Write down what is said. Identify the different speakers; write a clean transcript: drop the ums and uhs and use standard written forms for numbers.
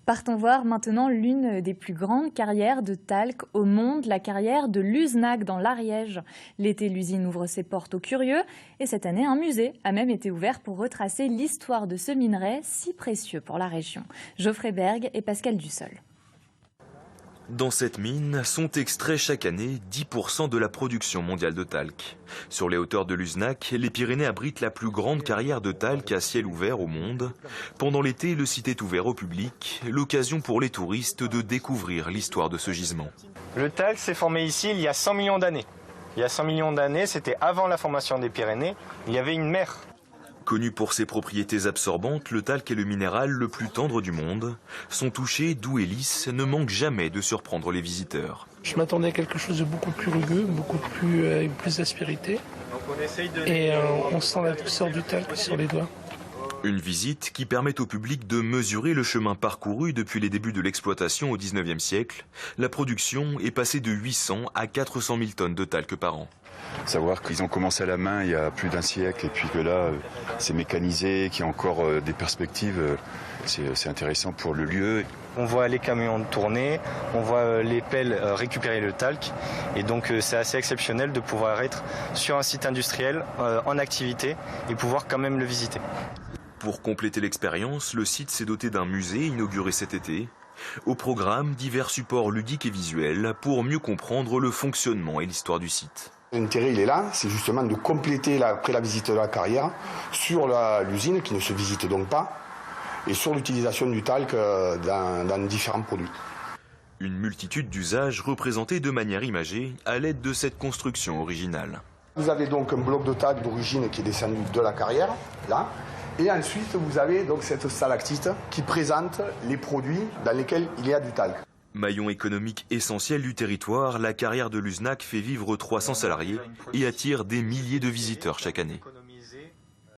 Speaker 1: Partons voir maintenant l'une des plus grandes carrières de talc au monde, la carrière de l'Uznac dans l'Ariège. L'été, l'usine ouvre ses portes aux curieux et cette année, un musée a même été ouvert pour retracer l'histoire de ce minerai si précieux pour la région. Geoffrey Berg et Pascal Dussol.
Speaker 2: Dans cette mine sont extraits chaque année 10% de la production mondiale de talc. Sur les hauteurs de l'Uznac, les Pyrénées abritent la plus grande carrière de talc à ciel ouvert au monde. Pendant l'été, le site est ouvert au public, l'occasion pour les touristes de découvrir l'histoire de ce gisement.
Speaker 3: Le talc s'est formé ici il y a 100 millions d'années. Il y a 100 millions d'années, c'était avant la formation des Pyrénées, il y avait une mer.
Speaker 2: Connu pour ses propriétés absorbantes, le talc est le minéral le plus tendre du monde. Son toucher, doux et lisse, ne manque jamais de surprendre les visiteurs.
Speaker 4: Je m'attendais à quelque chose de beaucoup plus rugueux, beaucoup plus aspérité. Et on sent la douceur du talc sur les doigts.
Speaker 2: Une visite qui permet au public de mesurer le chemin parcouru depuis les débuts de l'exploitation au 19e siècle. La production est passée de 800 à 400 000 tonnes de talc par an.
Speaker 5: Savoir qu'ils ont commencé à la main il y a plus d'un siècle et puis que là c'est mécanisé, qu'il y a encore des perspectives, c'est intéressant pour le lieu.
Speaker 3: On voit les camions tourner, on voit les pelles récupérer le talc et donc c'est assez exceptionnel de pouvoir être sur un site industriel en activité et pouvoir quand même le visiter.
Speaker 2: Pour compléter l'expérience, le site s'est doté d'un musée inauguré cet été. Au programme, divers supports ludiques et visuels pour mieux comprendre le fonctionnement et l'histoire du site.
Speaker 6: L'intérêt, il est là, c'est justement de compléter, après la visite de la carrière, sur l'usine qui ne se visite donc pas, et sur l'utilisation du talc dans différents produits.
Speaker 2: Une multitude d'usages représentés de manière imagée à l'aide de cette construction originale.
Speaker 6: Vous avez donc un bloc de talc d'origine qui est descendu de la carrière, là, et ensuite vous avez donc cette stalactite qui présente les produits dans lesquels il y a du talc.
Speaker 2: Maillon économique essentiel du territoire, la carrière de l'Uznac fait vivre 300 salariés et attire des milliers de visiteurs chaque année.